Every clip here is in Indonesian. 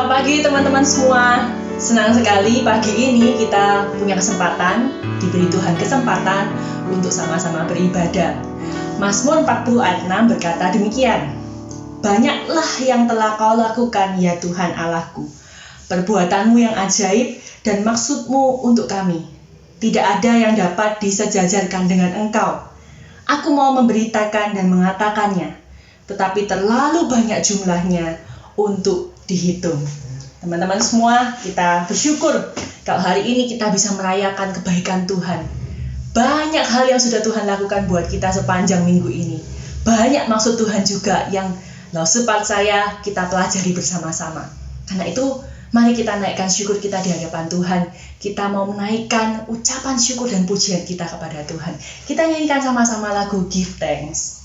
Selamat pagi teman-teman semua. Senang sekali pagi ini kita punya kesempatan, diberi Tuhan kesempatan untuk sama-sama beribadah. Mazmur 40 ayat 6 berkata demikian. Banyaklah yang telah kau lakukan ya Tuhan Allahku, perbuatanmu yang ajaib dan maksudmu untuk kami. Tidak ada yang dapat disejajarkan dengan engkau. Aku mau memberitakan dan mengatakannya, tetapi terlalu banyak jumlahnya untuk dihitung. Teman-teman semua, kita bersyukur kalau hari ini kita bisa merayakan kebaikan Tuhan. Banyak hal yang sudah Tuhan lakukan buat kita sepanjang minggu ini. Banyak maksud Tuhan juga yang sempat saya kita pelajari bersama-sama. Karena itu, mari kita naikkan syukur kita di hadapan Tuhan. Kita mau menaikkan ucapan syukur dan pujian kita kepada Tuhan. Kita nyanyikan sama-sama lagu Give Thanks.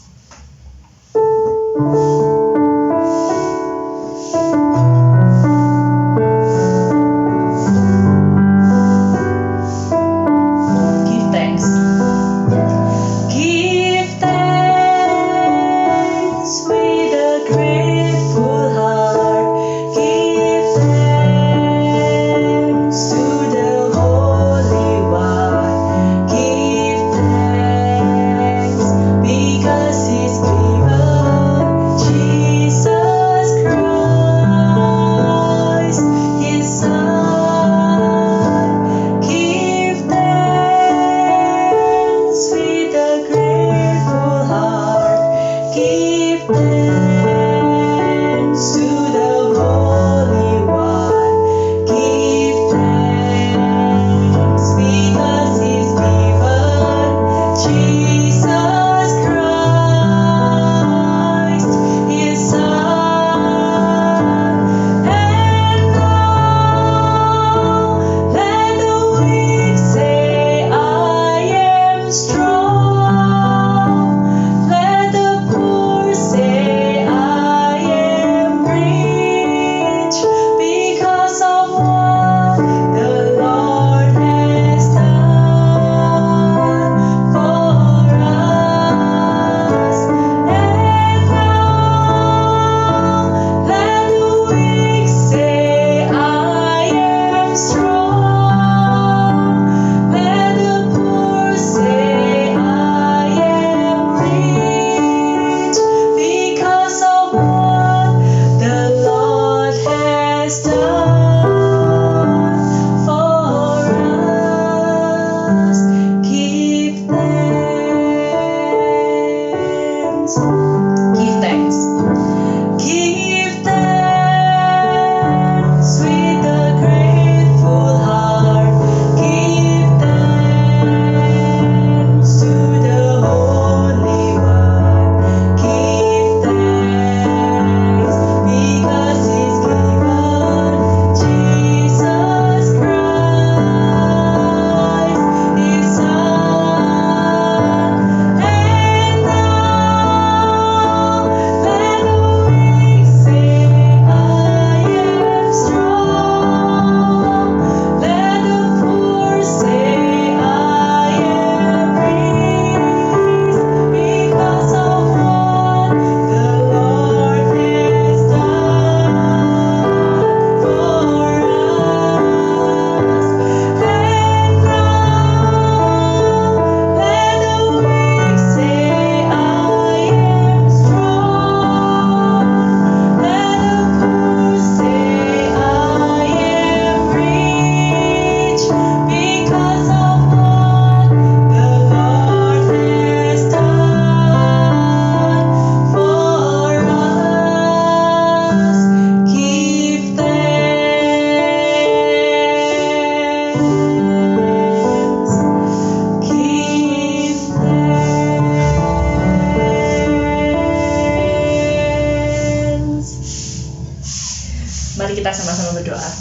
Mari kita sama-sama berdoa.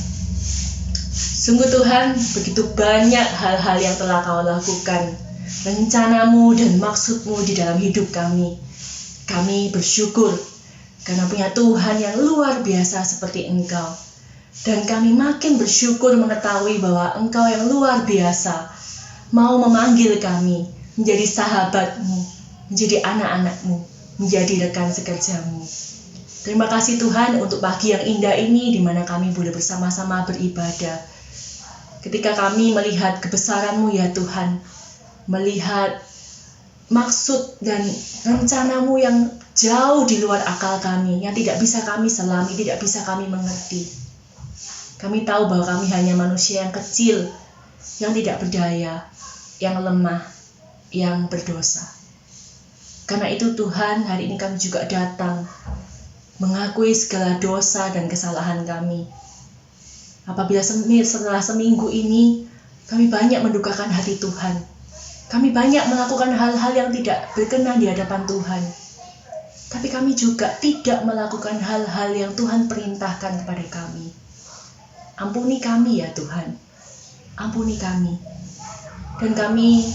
Sungguh Tuhan, begitu banyak hal-hal yang telah Kau lakukan, rencanamu dan maksudmu di dalam hidup kami. Kami bersyukur karena punya Tuhan yang luar biasa seperti Engkau. Dan kami makin bersyukur mengetahui bahwa Engkau yang luar biasa mau memanggil kami menjadi sahabat-Mu, menjadi anak-anak-Mu, menjadi rekan sekerja-Mu. Terima kasih Tuhan untuk pagi yang indah ini di mana kami boleh bersama-sama beribadah. Ketika kami melihat kebesaran-Mu ya Tuhan, melihat maksud dan rencana-Mu yang jauh di luar akal kami, yang tidak bisa kami selami, tidak bisa kami mengerti. Kami tahu bahwa kami hanya manusia yang kecil, yang tidak berdaya, yang lemah, yang berdosa. Karena itu Tuhan, hari ini kami juga datang mengakui segala dosa dan kesalahan kami. Apabila setelah seminggu ini kami banyak mendukakan hati Tuhan, kami banyak melakukan hal-hal yang tidak berkenan di hadapan Tuhan, tapi kami juga tidak melakukan hal-hal yang Tuhan perintahkan kepada kami. Ampuni kami ya Tuhan, ampuni kami. Dan kami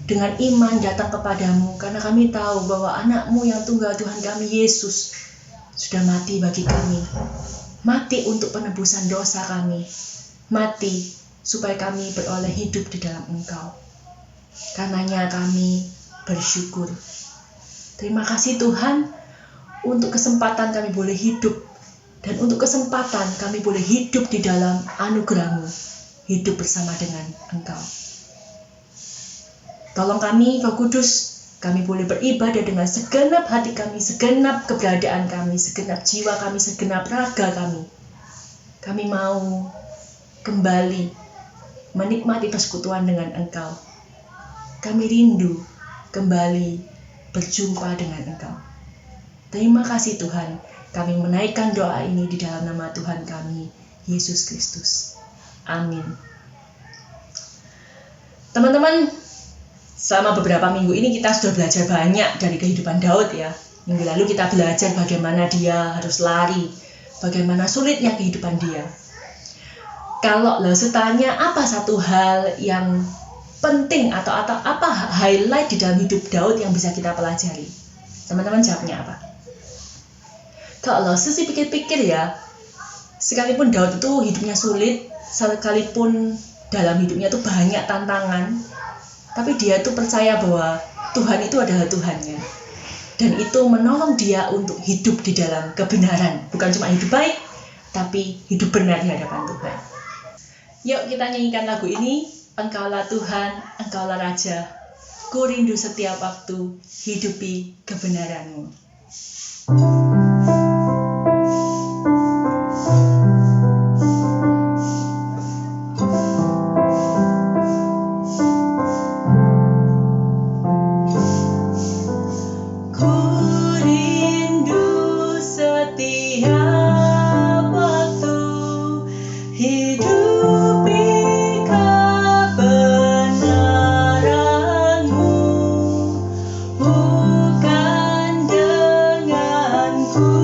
dengan iman datang kepadamu karena kami tahu bahwa anak-Mu yang tunggal Tuhan kami Yesus sudah mati bagi kami, mati untuk penebusan dosa kami, mati supaya kami beroleh hidup di dalam Engkau. Karenanya kami bersyukur. Terima kasih Tuhan untuk kesempatan kami boleh hidup, dan untuk kesempatan kami boleh hidup di dalam anugerah-Mu, hidup bersama dengan Engkau. Tolong kami, Roh Kudus, kami boleh beribadah dengan segenap hati kami, segenap keberadaan kami, segenap jiwa kami, segenap raga kami. Kami mau kembali menikmati persekutuan dengan Engkau. Kami rindu kembali berjumpa dengan Engkau. Terima kasih Tuhan, kami menaikkan doa ini di dalam nama Tuhan kami, Yesus Kristus. Amin. Teman-teman, selama beberapa minggu ini kita sudah belajar banyak dari kehidupan Daud ya. Minggu lalu kita belajar bagaimana dia harus lari, bagaimana sulitnya kehidupan dia. Kalau tanya apa satu hal yang penting atau apa highlight di dalam hidup Daud yang bisa kita pelajari, teman-teman jawabnya apa? Kalau sesi pikir-pikir ya, sekalipun Daud itu hidupnya sulit, sekalipun dalam hidupnya itu banyak tantangan, tapi dia tuh percaya bahwa Tuhan itu adalah Tuhannya. Dan itu menolong dia untuk hidup di dalam kebenaran. Bukan cuma hidup baik, tapi hidup benar di hadapan Tuhan. Yuk kita nyanyikan lagu ini. Engkaulah Tuhan, Engkaulah Raja. Ku rindu setiap waktu hidupi kebenaran-Mu. Bukan denganku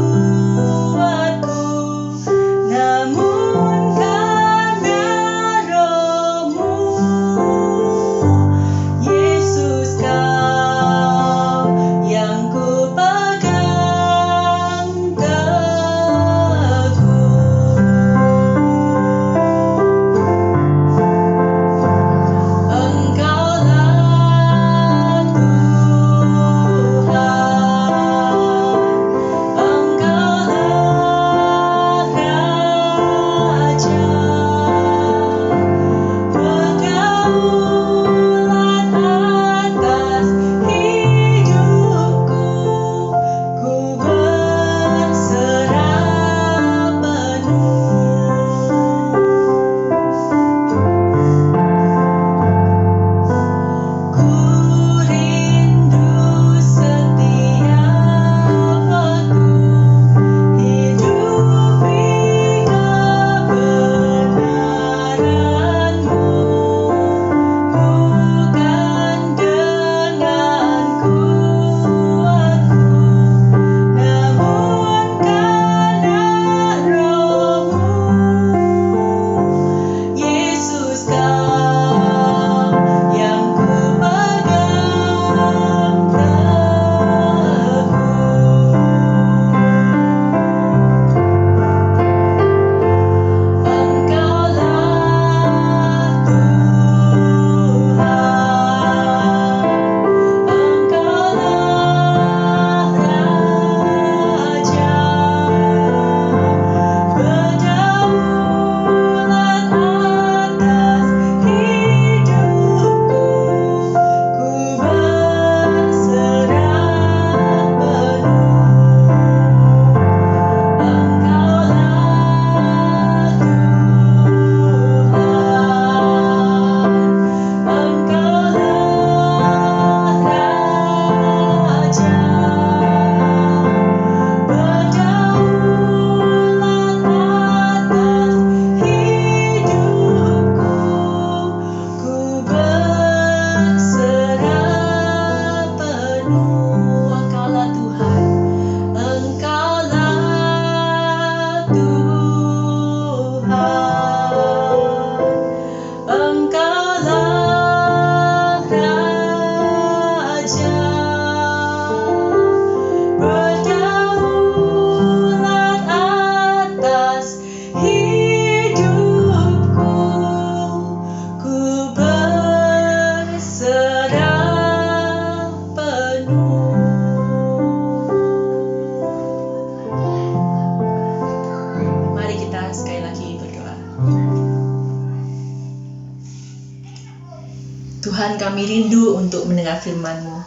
Tuhan, kami rindu untuk mendengar firman-Mu,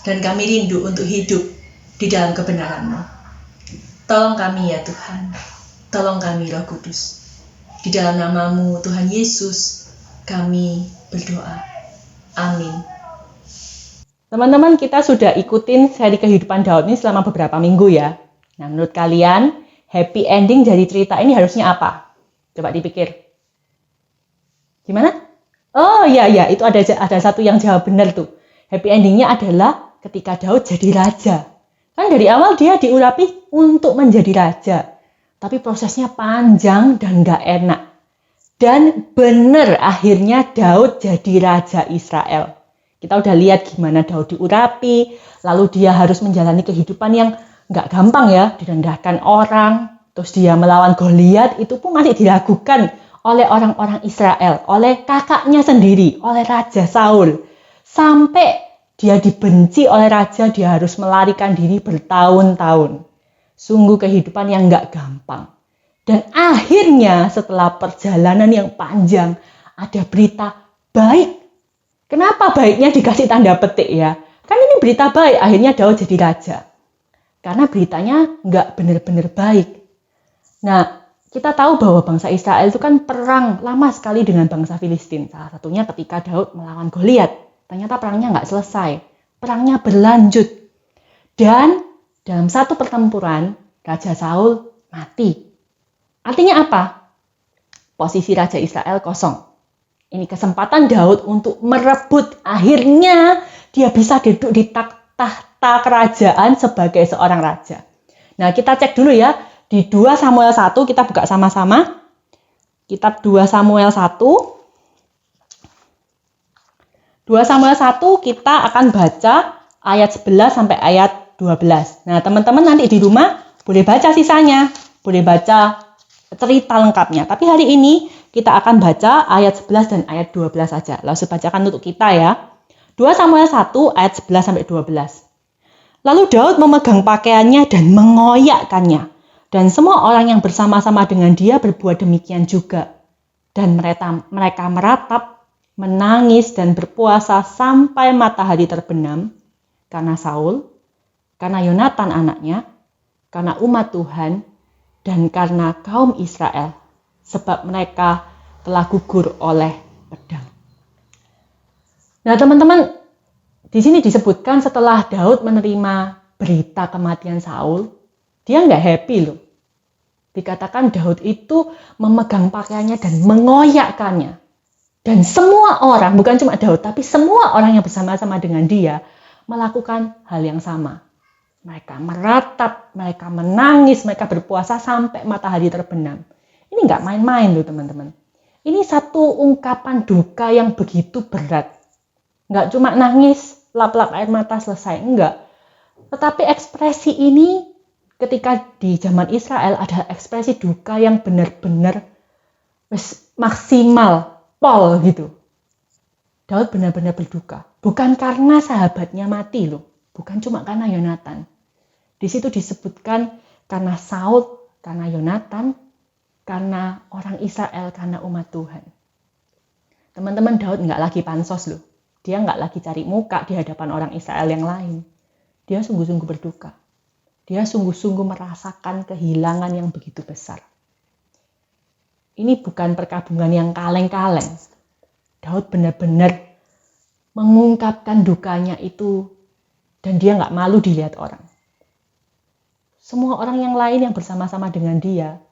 dan kami rindu untuk hidup di dalam kebenaran-Mu. Tolong kami ya Tuhan, tolong kami Roh Kudus. Di dalam nama-Mu Tuhan Yesus, kami berdoa. Amin. Teman-teman, kita sudah ikutin seri kehidupan Daud ini selama beberapa minggu ya. Nah, menurut kalian, happy ending dari cerita ini harusnya apa? Coba dipikir. Gimana? Oh iya, itu ada satu yang jawab benar tuh. Happy endingnya adalah ketika Daud jadi raja. Kan dari awal dia diurapi untuk menjadi raja. Tapi prosesnya panjang dan gak enak. Dan benar akhirnya Daud jadi raja Israel. Kita udah lihat gimana Daud diurapi. Lalu dia harus menjalani kehidupan yang gak gampang ya. Direndahkan orang. Terus dia melawan Goliat. Itu pun masih dilakukan oleh orang-orang Israel, oleh kakaknya sendiri, oleh Raja Saul. Sampai dia dibenci oleh raja, dia harus melarikan diri bertahun-tahun. Sungguh kehidupan yang gak gampang. Dan akhirnya setelah perjalanan yang panjang, ada berita baik. Kenapa baiknya dikasih tanda petik ya? Kan ini berita baik, akhirnya Daud jadi raja. Karena beritanya gak benar-benar baik. Nah, kita tahu bahwa bangsa Israel itu kan perang lama sekali dengan bangsa Filistin. Salah satunya ketika Daud melawan Goliat. Ternyata perangnya nggak selesai. Perangnya berlanjut. Dan dalam satu pertempuran, Raja Saul mati. Artinya apa? Posisi Raja Israel kosong. Ini kesempatan Daud untuk merebut. Akhirnya dia bisa duduk di tahta kerajaan sebagai seorang raja. Nah, kita cek dulu ya. Di 2 Samuel 1 kita buka sama-sama. Kitab 2 Samuel 1. 2 Samuel 1 kita akan baca ayat 11 sampai ayat 12. Nah, teman-teman nanti di rumah boleh baca sisanya. Boleh baca cerita lengkapnya. Tapi hari ini kita akan baca ayat 11 dan ayat 12 saja. Langsung bacakan untuk kita ya. 2 Samuel 1 ayat 11 sampai 12. Lalu Daud memegang pakaiannya dan mengoyakkannya. Dan semua orang yang bersama-sama dengan dia berbuat demikian juga. Dan mereka meratap, menangis dan berpuasa sampai matahari terbenam. Karena Saul, karena Yonatan anaknya, karena umat Tuhan, dan karena kaum Israel. Sebab mereka telah gugur oleh pedang. Nah teman-teman, di sini disebutkan setelah Daud menerima berita kematian Saul, dia nggak happy loh. Dikatakan Daud itu memegang pakaiannya dan mengoyakkannya. Dan semua orang, bukan cuma Daud, tapi semua orang yang bersama-sama dengan dia melakukan hal yang sama. Mereka meratap, mereka menangis, mereka berpuasa sampai matahari terbenam. Ini nggak main-main loh teman-teman. Ini satu ungkapan duka yang begitu berat. Nggak cuma nangis, lap-lap air mata selesai, enggak. Tetapi ekspresi ini ketika di zaman Israel ada ekspresi duka yang benar-benar maksimal, pol gitu. Daud benar-benar berduka. Bukan karena sahabatnya mati loh. Bukan cuma karena Yonatan. Di situ disebutkan karena Saul, karena Yonatan, karena orang Israel, karena umat Tuhan. Teman-teman, Daud nggak lagi pansos loh. Dia nggak lagi cari muka di hadapan orang Israel yang lain. Dia sungguh-sungguh berduka. Dia sungguh-sungguh merasakan kehilangan yang begitu besar. Ini bukan perkabungan yang kaleng-kaleng. Daud benar-benar mengungkapkan dukanya itu dan dia nggak malu dilihat orang. Semua orang yang lain yang bersama-sama dengan dia,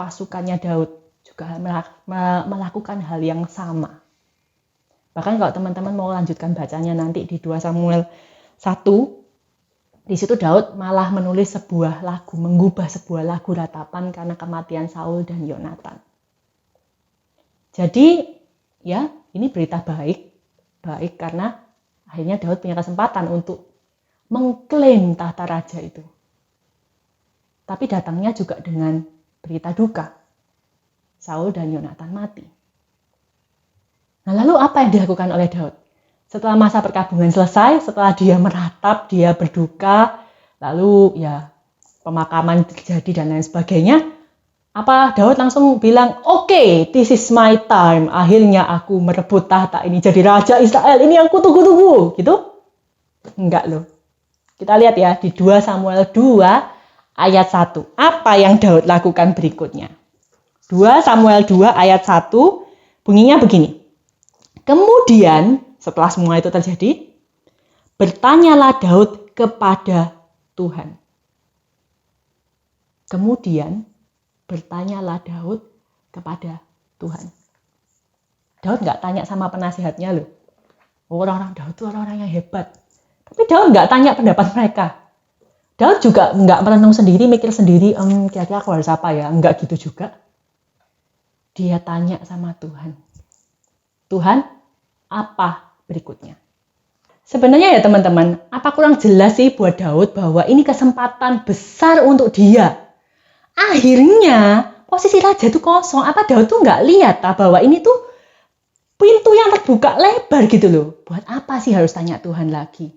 pasukannya Daud juga melakukan hal yang sama. Bahkan kalau teman-teman mau lanjutkan bacanya nanti di 2 Samuel 1, di situ Daud malah menulis sebuah lagu, mengubah sebuah lagu ratapan karena kematian Saul dan Yonatan. Jadi, ya, ini berita baik karena akhirnya Daud punya kesempatan untuk mengklaim tahta raja itu. Tapi datangnya juga dengan berita duka. Saul dan Yonatan mati. Nah, lalu apa yang dilakukan oleh Daud? Setelah masa perkabungan selesai, setelah dia meratap, dia berduka, lalu ya pemakaman terjadi dan lain sebagainya, Daud langsung bilang, "Oke, this is my time. Akhirnya aku merebut tahta ini jadi raja Israel. Ini yang kutunggu-tunggu." Gitu? Enggak loh. Kita lihat ya di 2 Samuel 2 ayat 1. Apa yang Daud lakukan berikutnya? 2 Samuel 2 ayat 1 bunyinya begini. Kemudian setelah semua itu terjadi, bertanyalah Daud kepada Tuhan. Kemudian bertanyalah Daud kepada Tuhan. Daud nggak tanya sama penasihatnya loh. Orang-orang Daud itu orang-orang yang hebat. Tapi Daud nggak tanya pendapat mereka. Daud juga nggak merenung sendiri, mikir sendiri, kira-kira aku harus apa ya? Nggak gitu juga. Dia tanya sama Tuhan. Tuhan, apa berikutnya? Sebenarnya ya teman-teman, apa kurang jelas sih buat Daud bahwa ini kesempatan besar untuk dia. Akhirnya posisi raja itu kosong. Apa Daud tuh nggak lihat bahwa ini tuh pintu yang terbuka lebar gitu loh. Buat apa sih harus tanya Tuhan lagi?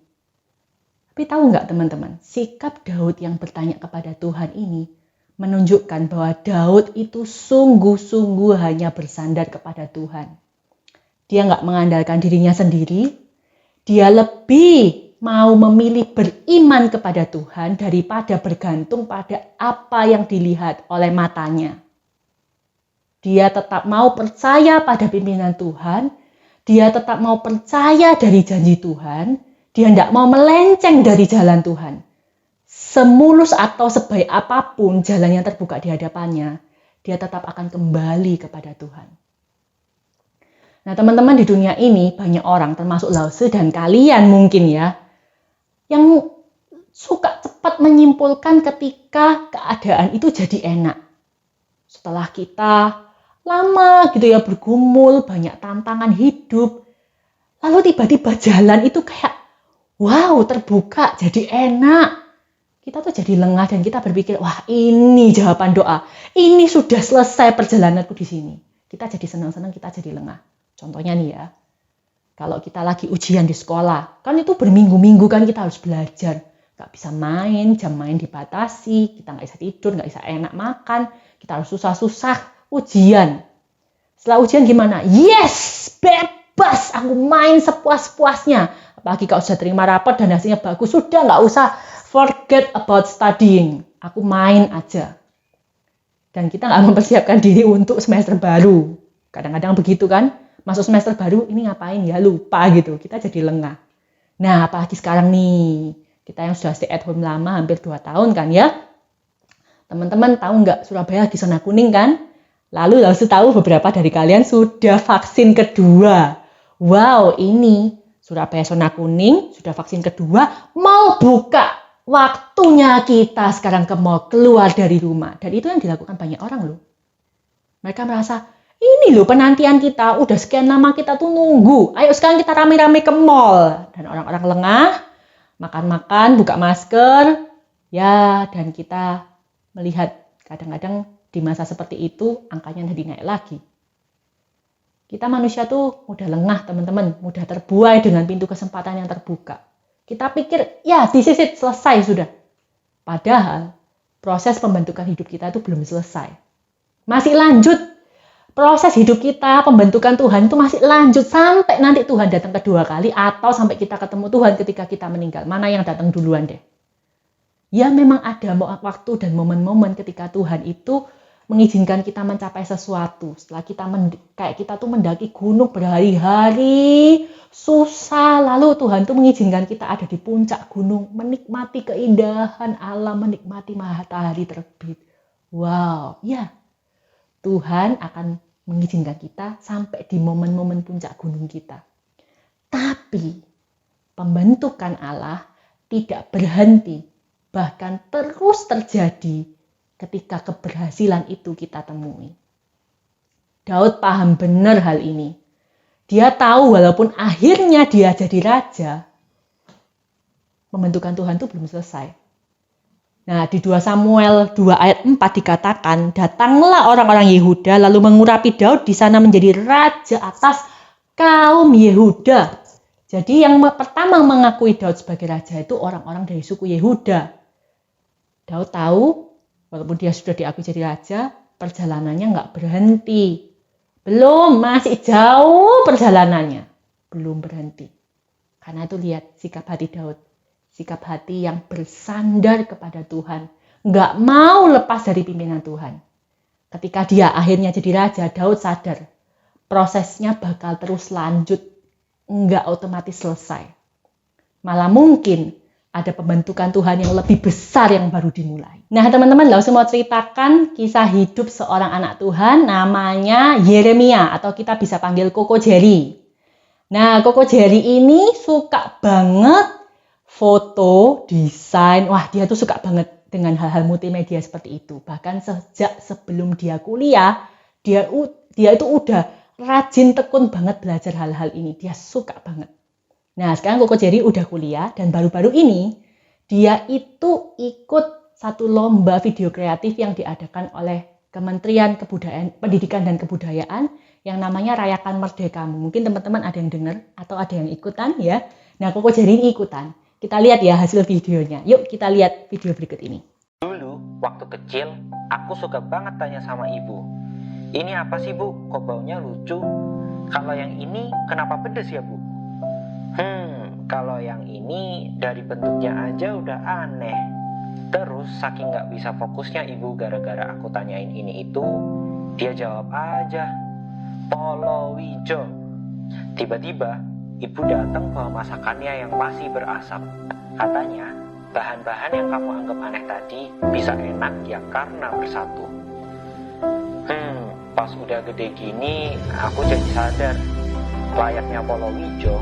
Tapi tahu nggak teman-teman, sikap Daud yang bertanya kepada Tuhan ini menunjukkan bahwa Daud itu sungguh-sungguh hanya bersandar kepada Tuhan. Dia nggak mengandalkan dirinya sendiri. Dia lebih mau memilih beriman kepada Tuhan daripada bergantung pada apa yang dilihat oleh matanya. Dia tetap mau percaya pada pimpinan Tuhan. Dia tetap mau percaya dari janji Tuhan. Dia tidak mau melenceng dari jalan Tuhan. Semulus atau sebaik apapun jalan yang terbuka di hadapannya, dia tetap akan kembali kepada Tuhan. Nah teman-teman, di dunia ini banyak orang termasuk Lause dan kalian mungkin ya, yang suka cepat menyimpulkan ketika keadaan itu jadi enak. Setelah kita lama gitu ya bergumul, banyak tantangan hidup, lalu tiba-tiba jalan itu kayak wow terbuka, jadi enak. Kita tuh jadi lengah dan kita berpikir, wah ini jawaban doa, ini sudah selesai perjalananku di sini. Kita jadi senang-senang, kita jadi lengah. Contohnya nih ya, kalau kita lagi ujian di sekolah, kan itu berminggu-minggu kan kita harus belajar. Gak bisa main, jam main dibatasi, kita gak bisa tidur, gak bisa enak makan, kita harus susah-susah ujian. Setelah ujian gimana? Yes, bebas, aku main sepuas-puasnya. Apalagi kalau sudah terima rapot dan hasilnya bagus, sudah gak usah forget about studying. Aku main aja. Dan kita gak mempersiapkan diri untuk semester baru. Kadang-kadang begitu kan. Masuk semester baru, ini ngapain ya, lupa gitu. Kita jadi lengah. Nah, apalagi sekarang nih, kita yang sudah stay at home lama, hampir 2 tahun kan ya. Teman-teman tahu nggak Surabaya lagi zona kuning kan? Lalu harus tahu beberapa dari kalian sudah vaksin kedua. Wow, ini Surabaya zona kuning, sudah vaksin kedua, mau buka. Waktunya kita sekarang ke mall, keluar dari rumah. Dan itu yang dilakukan banyak orang loh. Mereka merasa, ini loh penantian kita, udah sekian lama kita tuh nunggu. Ayo sekarang kita rame-rame ke mall. Dan orang-orang lengah, makan-makan, buka masker. Ya, dan kita melihat kadang-kadang di masa seperti itu angkanya jadi naik lagi. Kita manusia tuh mudah lengah teman-teman, mudah terbuai dengan pintu kesempatan yang terbuka. Kita pikir, ya this is it, selesai sudah. Padahal proses pembentukan hidup kita itu belum selesai. Masih lanjut. Proses hidup kita, pembentukan Tuhan itu masih lanjut sampai nanti Tuhan datang kedua kali atau sampai kita ketemu Tuhan ketika kita meninggal. Mana yang datang duluan deh? Ya memang ada waktu dan momen-momen ketika Tuhan itu mengizinkan kita mencapai sesuatu. Setelah kita kayak kita tuh mendaki gunung berhari-hari, susah. Lalu Tuhan tuh mengizinkan kita ada di puncak gunung, menikmati keindahan alam, menikmati matahari terbit. Wow, ya. Tuhan akan mengizinkan kita sampai di momen-momen puncak gunung kita. Tapi pembentukan Allah tidak berhenti, bahkan terus terjadi ketika keberhasilan itu kita temui. Daud paham benar hal ini. Dia tahu walaupun akhirnya dia jadi raja, pembentukan Tuhan itu belum selesai. Nah, di 2 Samuel 2 ayat 4 dikatakan, datanglah orang-orang Yehuda lalu mengurapi Daud di sana menjadi raja atas kaum Yehuda. Jadi yang pertama mengakui Daud sebagai raja itu orang-orang dari suku Yehuda. Daud tahu, walaupun dia sudah diakui jadi raja, perjalanannya nggak berhenti. Belum, masih jauh perjalanannya. Belum berhenti. Karena itu lihat sikap hati Daud. Sikap hati yang bersandar kepada Tuhan. Nggak mau lepas dari pimpinan Tuhan. Ketika dia akhirnya jadi raja, Daud sadar. Prosesnya bakal terus lanjut. Nggak otomatis selesai. Malah mungkin ada pembentukan Tuhan yang lebih besar yang baru dimulai. Nah teman-teman, langsung mau ceritakan kisah hidup seorang anak Tuhan namanya Yeremia atau kita bisa panggil Koko Jerry. Nah Koko Jerry ini suka banget foto, desain. Wah dia tuh suka banget dengan hal-hal multimedia seperti itu. Bahkan sejak sebelum dia kuliah, dia itu udah rajin tekun banget belajar hal-hal ini. Dia suka banget. Nah sekarang Koko Jerry udah kuliah dan baru-baru ini dia itu ikut satu lomba video kreatif yang diadakan oleh Kementerian Pendidikan dan Kebudayaan yang namanya Rayakan Merdekamu. Mungkin teman-teman ada yang dengar atau ada yang ikutan ya. Nah Koko Jerry ini ikutan. Kita lihat ya hasil videonya. Yuk kita lihat video berikut ini. Dulu waktu kecil aku suka banget tanya sama ibu, ini apa sih bu? Kok baunya lucu? Kalau yang ini kenapa pedes ya bu? Kalau yang ini dari bentuknya aja udah aneh. Terus saking gak bisa fokusnya ibu gara-gara aku tanyain ini itu, dia jawab aja, Polowijo. Tiba-tiba ibu datang bawa masakannya yang masih berasap. Katanya bahan-bahan yang kamu anggap aneh tadi bisa enak ya karena bersatu. Pas udah gede gini aku jadi sadar, layaknya Polowijo,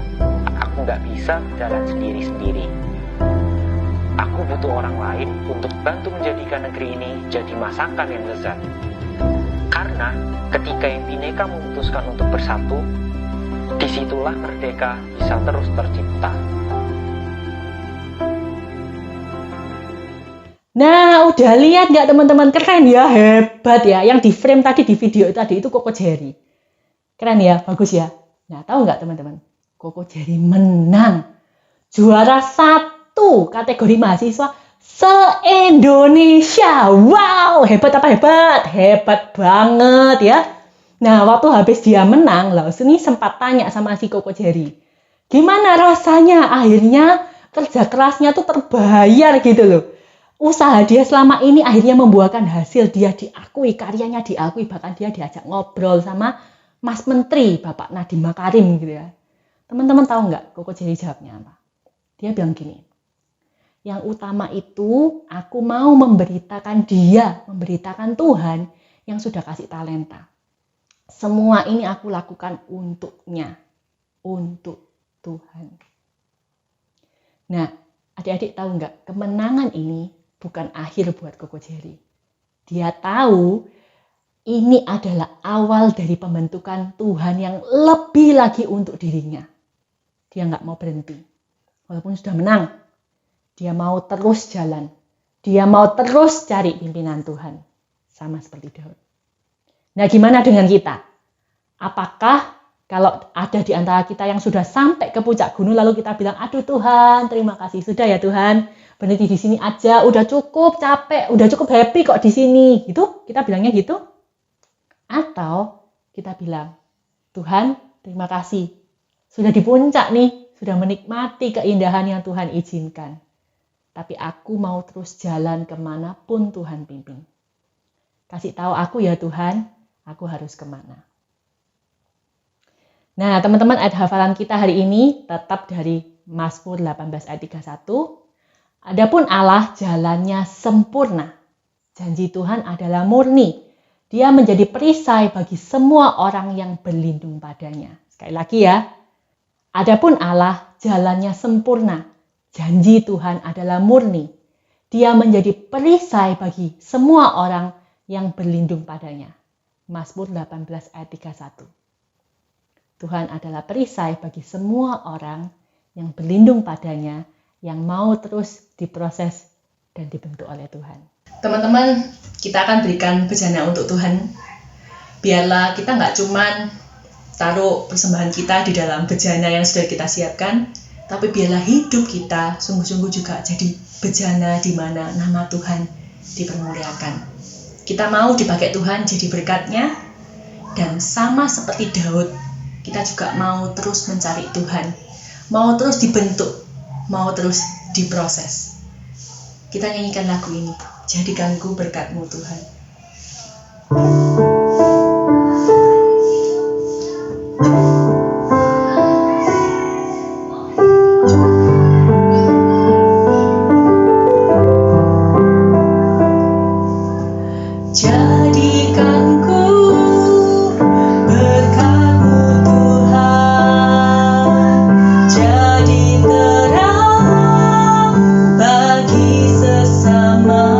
aku gak bisa jalan sendiri-sendiri. Aku butuh orang lain untuk bantu menjadikan negeri ini jadi masakan yang lezat. Karena ketika yang bineka memutuskan untuk bersatu, disitulah merdeka bisa terus tercipta. Nah, udah lihat nggak teman-teman? Keren ya, hebat ya. Yang di frame tadi di video tadi itu Koko Jerry. Keren ya, bagus ya. Nah, tahu nggak teman-teman? Koko Jerry menang. Juara 1 kategori mahasiswa se-Indonesia. Wow, hebat apa hebat? Hebat banget ya. Nah, waktu habis dia menang, langsung nih sempat tanya sama si Koko Jerry. Gimana rasanya? Akhirnya kerja kerasnya tuh terbayar gitu loh. Usaha dia selama ini akhirnya membuahkan hasil, dia diakui, karyanya diakui, bahkan dia diajak ngobrol sama Mas Menteri, Bapak Nadiem Makarim gitu ya. Teman-teman tahu nggak Koko Jerry jawabnya apa? Dia bilang gini, yang utama itu aku mau memberitakan Tuhan yang sudah kasih talenta. Semua ini aku lakukan untuknya, untuk Tuhan. Nah, adik-adik tahu nggak, kemenangan ini bukan akhir buat Koko Jerry. Dia tahu ini adalah awal dari pembentukan Tuhan yang lebih lagi untuk dirinya. Dia nggak mau berhenti. Walaupun sudah menang, dia mau terus jalan. Dia mau terus cari pimpinan Tuhan. Sama seperti Daud. Nah, gimana dengan kita? Apakah kalau ada di antara kita yang sudah sampai ke puncak gunung lalu kita bilang, aduh Tuhan, terima kasih. Sudah ya Tuhan, berhenti di sini aja, udah cukup capek, udah cukup happy kok di sini. Gitu? Kita bilangnya gitu? Atau kita bilang, Tuhan, terima kasih. Sudah di puncak nih, sudah menikmati keindahan yang Tuhan izinkan. Tapi aku mau terus jalan kemanapun Tuhan pimpin. Kasih tahu aku ya Tuhan, aku harus kemana. Nah teman-teman, ayat hafalan kita hari ini tetap dari Mazmur 18 ayat 31. Adapun Allah jalannya sempurna. Janji Tuhan adalah murni. Dia menjadi perisai bagi semua orang yang berlindung padanya. Sekali lagi ya. Adapun Allah jalannya sempurna. Janji Tuhan adalah murni. Dia menjadi perisai bagi semua orang yang berlindung padanya. Mazmur 18 ayat 31. Tuhan adalah perisai bagi semua orang yang berlindung padanya, yang mau terus diproses dan dibentuk oleh Tuhan. Teman-teman, kita akan berikan bejana untuk Tuhan. Biarlah kita nggak cuman taruh persembahan kita di dalam bejana yang sudah kita siapkan, tapi biarlah hidup kita sungguh-sungguh juga jadi bejana di mana nama Tuhan dipermuliakan. Kita mau dipakai Tuhan jadi berkat-Nya, dan sama seperti Daud, kita juga mau terus mencari Tuhan, mau terus dibentuk, mau terus diproses. Kita nyanyikan lagu ini, jadikanku berkat-Mu Tuhan. Jadikanku berkat-Mu Tuhan, jadi terang bagi sesama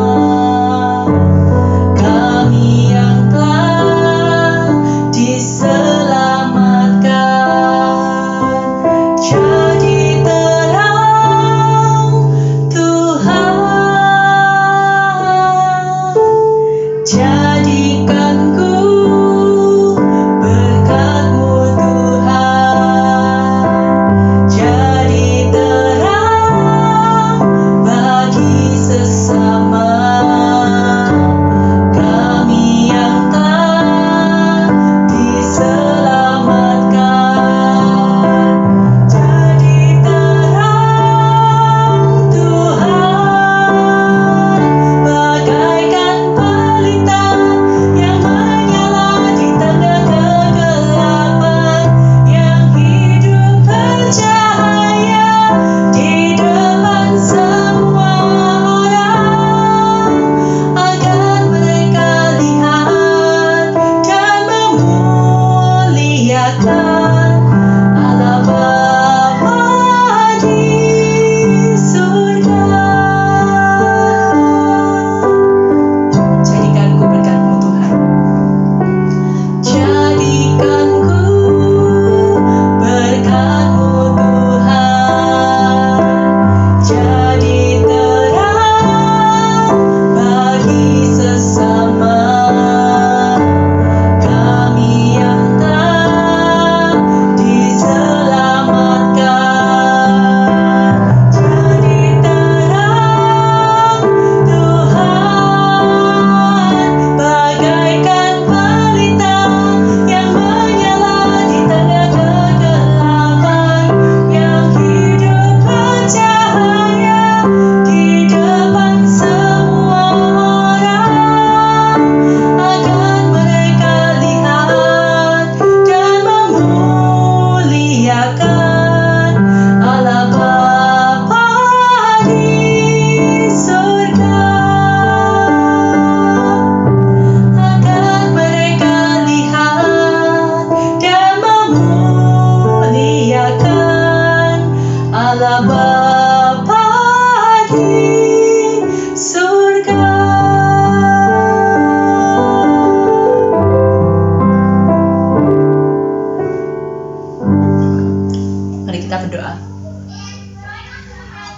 kami yang telah diselamatkan. Jadi terang Tuhan, jadikanku berkat-Mu Tuhan, jadi terang bagi sesama kami yang telah diselamatkan. Jadi terang Tuhan, bagaikan pelita yang menyala di tengah kegelapan, yang hidup bercahaya di depan semua orang, agar mereka lihat dan memuliakan Allah Bapa di surga. Jadikanku berkat-Mu Tuhan, jadikanku berkat-Mu Tuhan, jadi terang bagi sesama kami yang telah diselamatkan. Jadi terang Tuhan, bagaikan pelita yang menyala di tengah kegelapan, yang hidup bercahaya di depan semua orang, agar mereka lihat dan memuliakan Allah Bapa di surga. Agar mereka lihat dan memuliakan Allah Bapa di surga. Mari kita berdoa.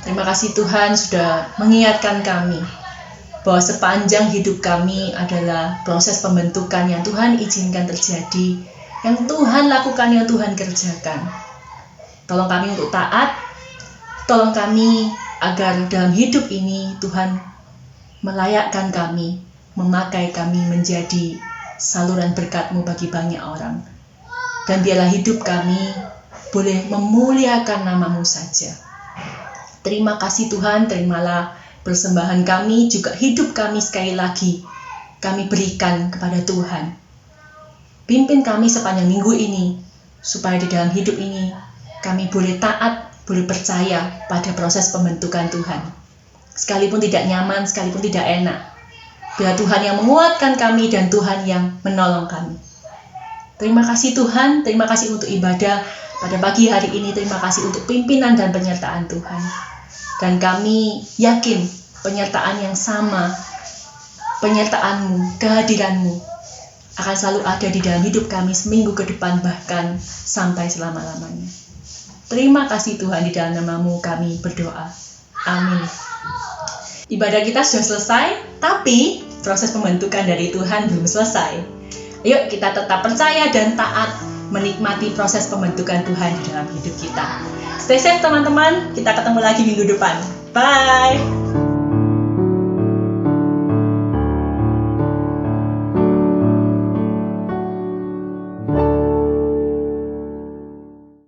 Terima kasih Tuhan sudah mengingatkan kami bahwa sepanjang hidup kami adalah proses pembentukan yang Tuhan izinkan terjadi, yang Tuhan lakukan, yang Tuhan kerjakan. Tolong kami untuk taat, tolong kami agar dalam hidup ini Tuhan melayakkan kami, memakai kami menjadi saluran berkat-Mu bagi banyak orang. Dan biarlah hidup kami boleh memuliakan nama-Mu saja. Terima kasih Tuhan, terimalah persembahan kami, juga hidup kami sekali lagi kami berikan kepada Tuhan. Pimpin kami sepanjang minggu ini, supaya di dalam hidup ini kami boleh taat, boleh percaya pada proses pembentukan Tuhan. Sekalipun tidak nyaman, sekalipun tidak enak, biar Tuhan yang menguatkan kami dan Tuhan yang menolong kami. Terima kasih Tuhan, terima kasih untuk ibadah pada pagi hari ini, terima kasih untuk pimpinan dan penyertaan Tuhan. Dan kami yakin penyertaan yang sama, penyertaan-Mu, kehadiran-Mu akan selalu ada di dalam hidup kami seminggu ke depan, bahkan sampai selama-lamanya. Terima kasih Tuhan, di dalam nama-Mu kami berdoa. Amin. Ibadah kita sudah selesai, tapi proses pembentukan dari Tuhan belum selesai. Ayo kita tetap percaya dan taat menikmati proses pembentukan Tuhan di dalam hidup kita. Stay safe teman-teman, kita ketemu lagi minggu depan. Bye!